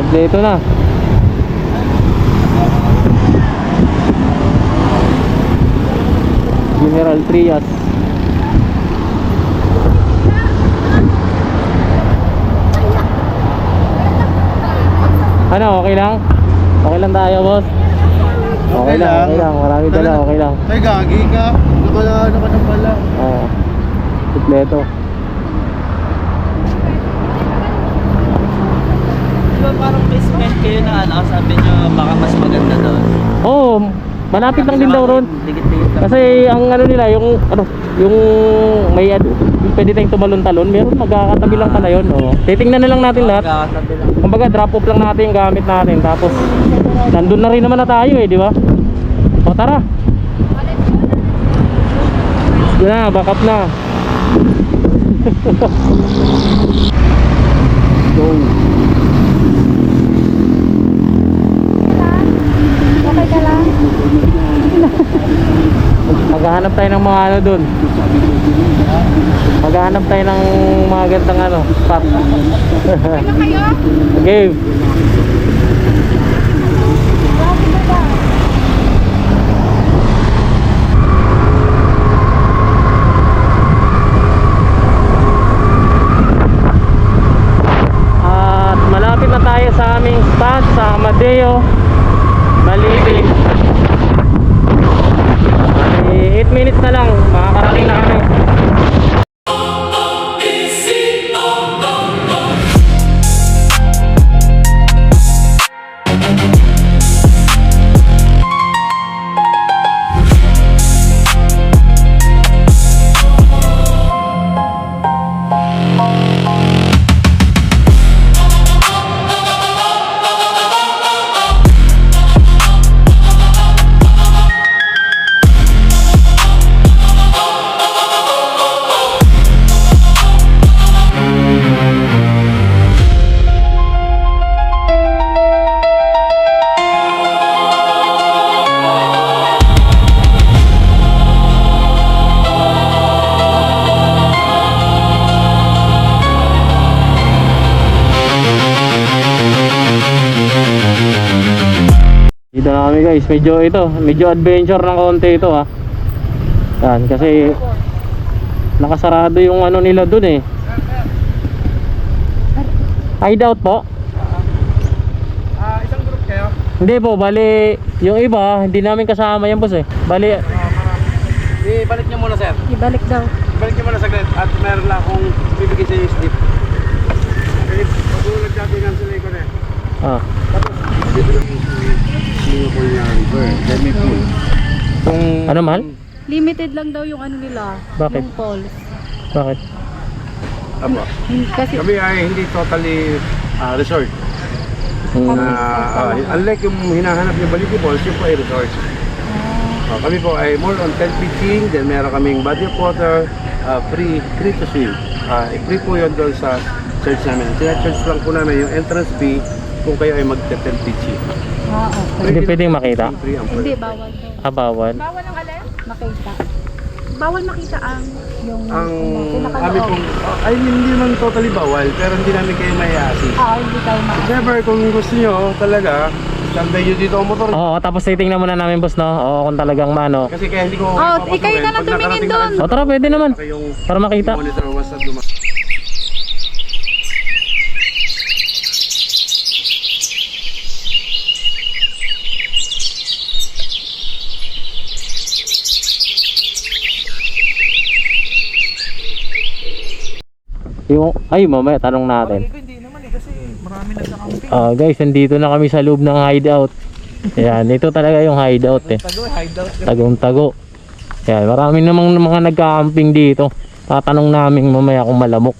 Kompleto na. General Trias. Ano, okay lang? Okay lang tayo, boss? Okay lang, okay lang. Marami dala, okay lang. Ay, gagi ka. Ano ka na pala? Oo. Kompleto. Diba parang may cement kayo na ano, sabi nyo baka mas maganda doon? Oo, malapit lang din daw ron. Dikit-dikit lang. Kasi ang ano nila, yung yung pwede tayong tumalon-talon, meron magkakatabi lang pala yun. Oo. Titingnan na lang natin lahat. Magkakatabi lang. Kumbaga drop off lang natin yung gamit natin. Tapos nandun na rin naman na tayo di ba? O tara. Yun na, back up na. Go. Okay ka lang? Maghahanap tayo ng mga ano dun. Maghahanap tayo ng mga gandang ano, spot. Ano kayo? Game. At malapit na tayo sa aming spot sa Amadeo, Malibig. 8 minutes na lang, makakarating na kami. Dito na kami guys, medyo adventure ng konti ito ha. Yan, kasi nakasarado yung ano nila dun eh. Hideout po? Isang group kayo? Hindi po, bali yung iba, hindi namin kasama yan boss eh. Bali, Ibalik niyo muna, sir. Ibalik daw. Ibalik niyo muna saglit at meron lang akong bibigay sa iyo slip. Okay, pag-ulag natin ang sila ko na eh. ah, Tapos, dito lang yung pool niya, river. Demi pool. ano mahal? Limited lang daw yung ano nila. Bakit? Yung falls. Bakit? Apo. Kasi Kami ay hindi totally resort. Unlike yung hinahanap niyo Baliki Falls, yun po ay resort. Kami po ay more on tent pitching, then meron kaming body of water, free to swim. Free po yun doon sa church namin. Sina-charge lang po namin yung entrance fee kung kayo ay mag-tent pitching. okay. Hindi pwedeng makita? Free ang Hindi, bawal daw. Ah, bawal. Bawal ang alin? Makita. Bawal makita ang yung Ang pinakaloob. kami pong, ay hindi naman totally bawal, pero hindi namin kayo may-assist. Hindi tayo makita. Never, kung gusto nyo talaga, standby nyo dito ang motor. Oo, tapos titingnan muna namin boss no. Oo, kung talagang mano. Kasi kaya hindi ko Ikaw na lang pag tumingin nakarating doon. na O tara, pwede naman. kayong Para makita. monitor once na dumaan. Ay, mamaya tanong natin. Hindi naman kasi marami nagka-camping. Guys, nandito na kami sa loob ng hideout. Ayan, ito talaga yung hideout eh. Hideout. Tagong-tago. Ayan, marami namang mga nagka-camping dito. Tatanong namin mamaya kung malamok.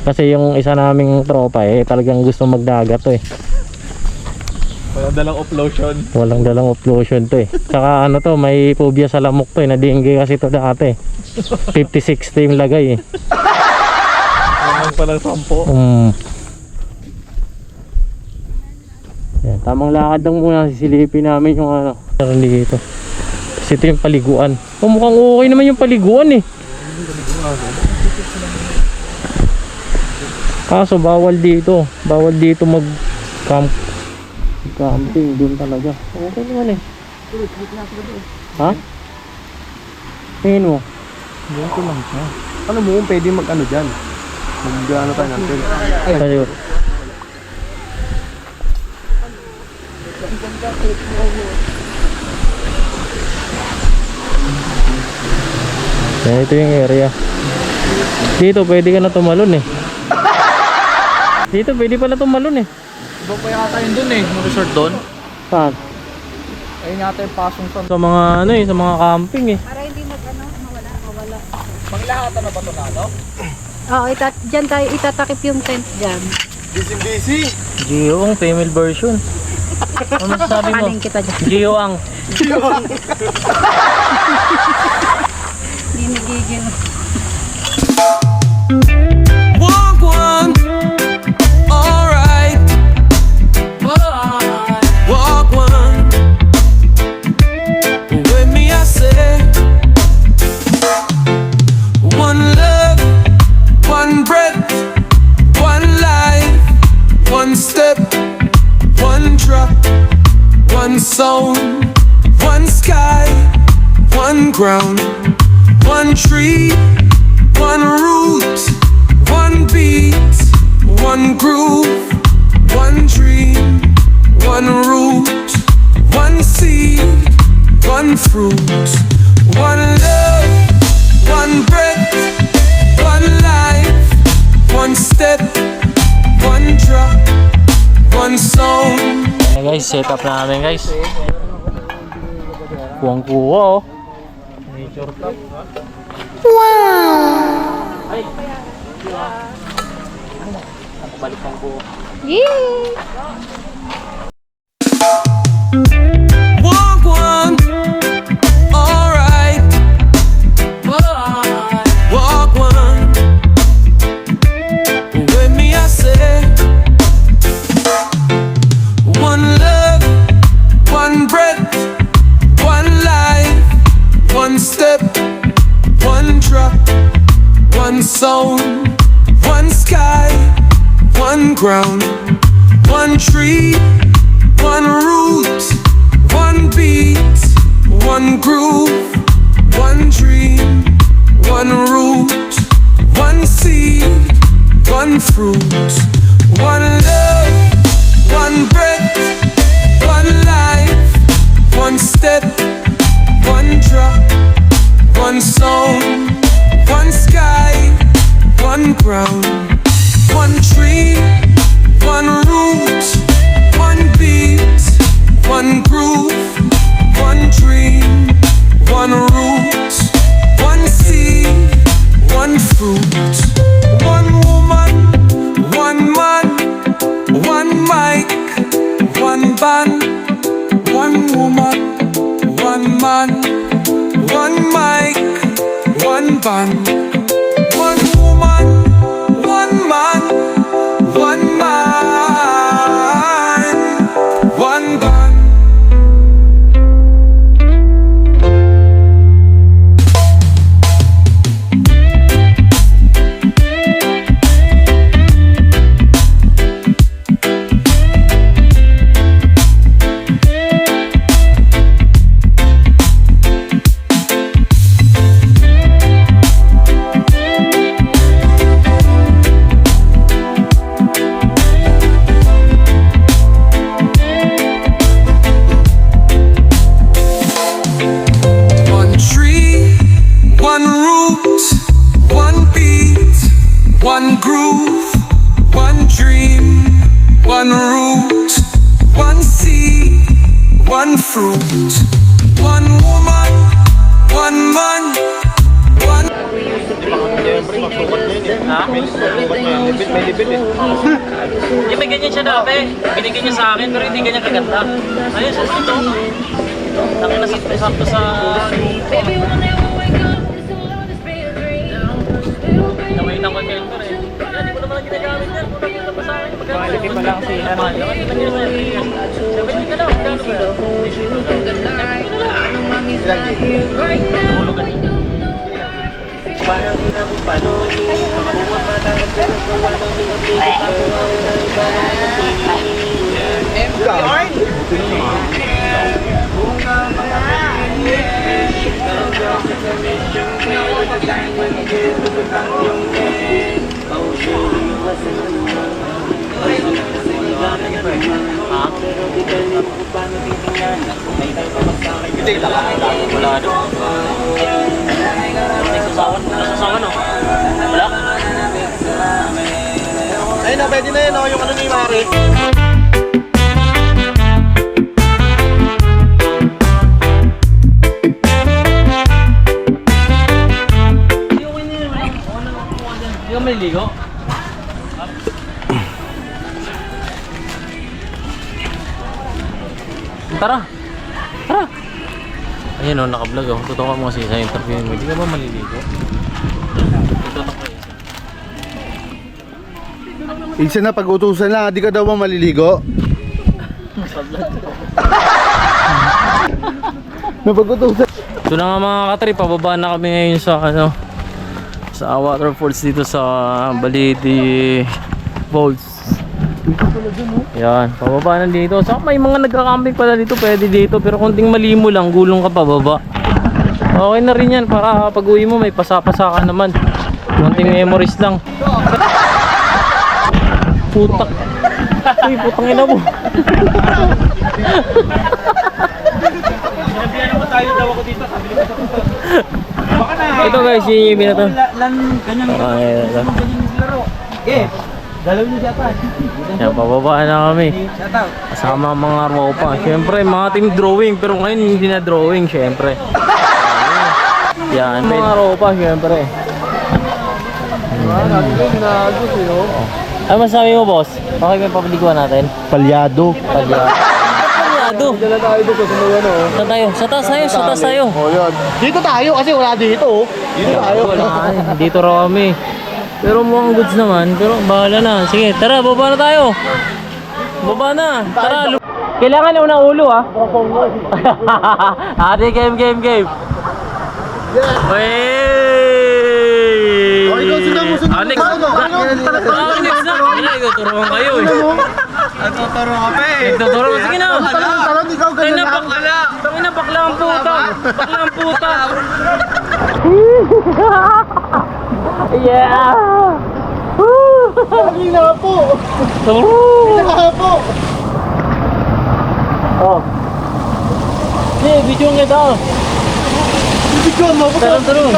Kasi yung isa naming tropa eh, talagang gusto magdagat to eh. Walang dalang offlotion. Walang dalang offlotion to eh. Saka ano to, may phobia sa lamok to eh. Nadinggi kasi to dati. 50-60 yung lagay eh. Walang palang 10. Yan, tamang lakad lang muna, sisilipin namin yung ano dito. Kasi ito yung paliguan. Mukhang okay naman yung paliguan eh. Kaso bawal dito Camping doon talaga. Okay naman eh. Ha? Tingin mo? Diyan ko lang siya. Ano mo kung pwede mag-ano dyan? Mag-ano tayo natin. Ayun. Yan, ito yung area. Dito pwede ka na tumalon eh. Dito pwede pala tumalon eh. Iba pa yata yun dun eh, yung resort doon. Saan? Ayun yata yung pasong sa... Sa mga ano eh, sa mga camping eh. Para hindi mawala. Maglahatan na ba ito na, no? Oo, dyan tayo itatakip yung tent dyan. Busy! Gio ang female version. Ano masasabi mo? Kaling kita dyan. Gio ang. Hindi nagigil. Walk one, alright. Walk one, with me I say, one love, one breath, one life, one step, one drop, one soul, one sky, one ground, one tree, one root, one beat, one groove, one dream, one root, one seed, one fruit, one love, one breath, one life, one step, one drop, one song. Hey guys, set up namin guys. Kuwang-kuwa oh. Nature top. Yay! Walk one, alright. Walk one, with me I say, one love, one breath, one life, one step, one drop, one soul, one sky, one ground, one tree, one root, one beat, one groove, one dream, one root, one seed, one fruit, one love, one breath, one life, one step, one drop, one soul, one sky, one ground, one tree, one root, one beat, one groove, one dream, one root, one seed, one fruit, one woman, one man, one mic, one band, one woman, one man, one mic, one band, one woman, one man, one man, one band. One tree, one root, one beat, one groove, one dream, one root, one seed, one fruit, one woman, one man, one. Yung may ganyan siya dati, binigyan niya sa akin pero hindi ganyan kaganda. Ayun, sa ito. Nakin na sakto sa... Naway na ko kayo ito eh. Hindi ko naman ang ginagamit yan. Kung nakita pa sa akin, magkakalitin pa lang kasi ano. Sabi ka lang, magkano ba? Yeah. Wala ano. Nasasawan no? Wala? Ayun na, pwede na yun, oh, yung ano ni Mari. Hindi ka maliligo? Tara! Tara! Ayun o, naka-vlog o. Totoo ka mo kasi sa interview mo. Hindi ka ba maliligo? Totoo ka Isa na pag-utusan lang, di ka daw ba maliligo? Napag-utusan. So na nga mga katri, pababa na kami ngayon sa ano, sa waterfalls dito sa Balidi Falls. Yan, pababa na dito. So may mga nagka-camping pala dito, pwede dito, pero konting malimo lang, gulong ka pababa. Okay na rin yan para pag uwi mo may pasapasa ka naman. Konting memories lang. Putak. Uy, putang ina mo. Ito guys, yung ibig na to. Yan, pababa na kami. Kasama ang mga ropa. Siyempre, mga team drawing. Pero ngayon hindi na drawing, siyempre. Yan, mga ropa, siyempre. Ano masabi mo, boss? Okay, may papaliguan natin. Palyado. Palyado. Dala tayo dito sa mga ano. Sa tayo, sa taas tayo, sa taas tayo. Oh, yun. Dito tayo kasi wala dito. Oh. Dito tayo. Dito raw kami. Pero mukhang goods naman. Pero bahala na. Sige, tara, baba na tayo. Baba na. Tara. Kailangan na unang ulo ah. Ate, game. Wey! Oh, ikaw, sundan mo. Next na. Ikaw, turuan kayo eh. Nagtuturo ka pa eh. Nagtuturo ka. Sige na. Talon, ikaw Ay, ganyan lang. Tangina, bakla ang puta. Bakla ang puta. Yeah! Kanina po. Woo! Kanina po. Oh. Hey, video nga daw. Bibigyan mo. Tarong.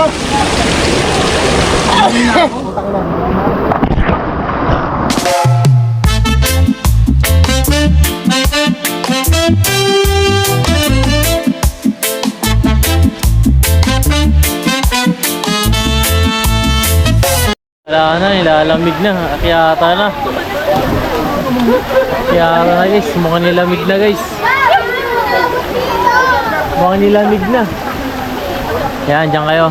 Wala na, nilalamig na. Akyata na. Akyata na guys. Mukhang nilamig na guys. Mukhang nilamig na. Yan, dyan kayo.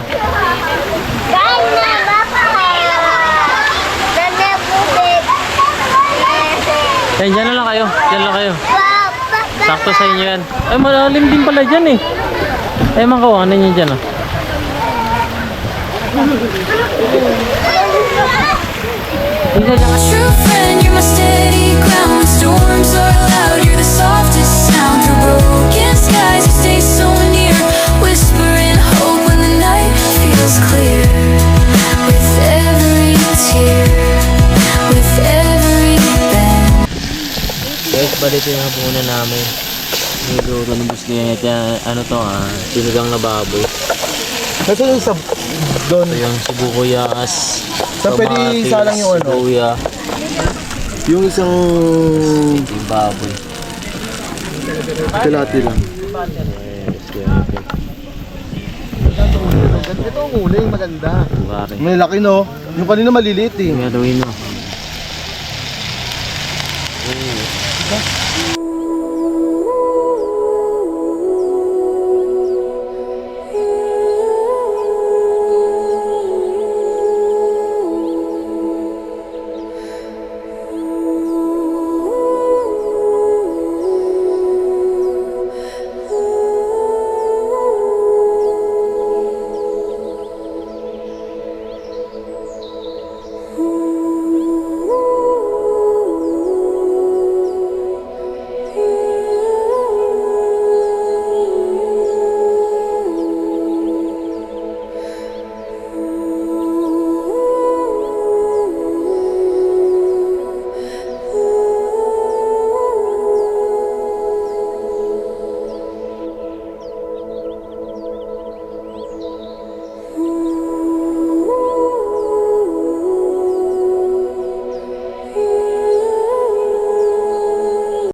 Yan, dyan na lang kayo. Dyan lang kayo. Sakto sa inyo yan. Ay, malalim din pala dyan eh. Ay, makawanan nyo dyan ah. True friend, you're my steady ground. Storms are loud, you're the softest sound. Through broken skies, you stay so near. Whispering hope when the night feels clear. With every tear, with every bend. Guys, balik yung hapunan namin. Niluto ng busli niya. Ano to sinigang na baboy. Kasi yung sa doon. Ito yung sibuyas. Sa pwede isa lang yung ano. Luya. Yung isang Yung baboy. kalati lang. Ito ang kulay, maganda. Pare. May laki no. Yung kanina maliliit eh. Yung gagawin mo.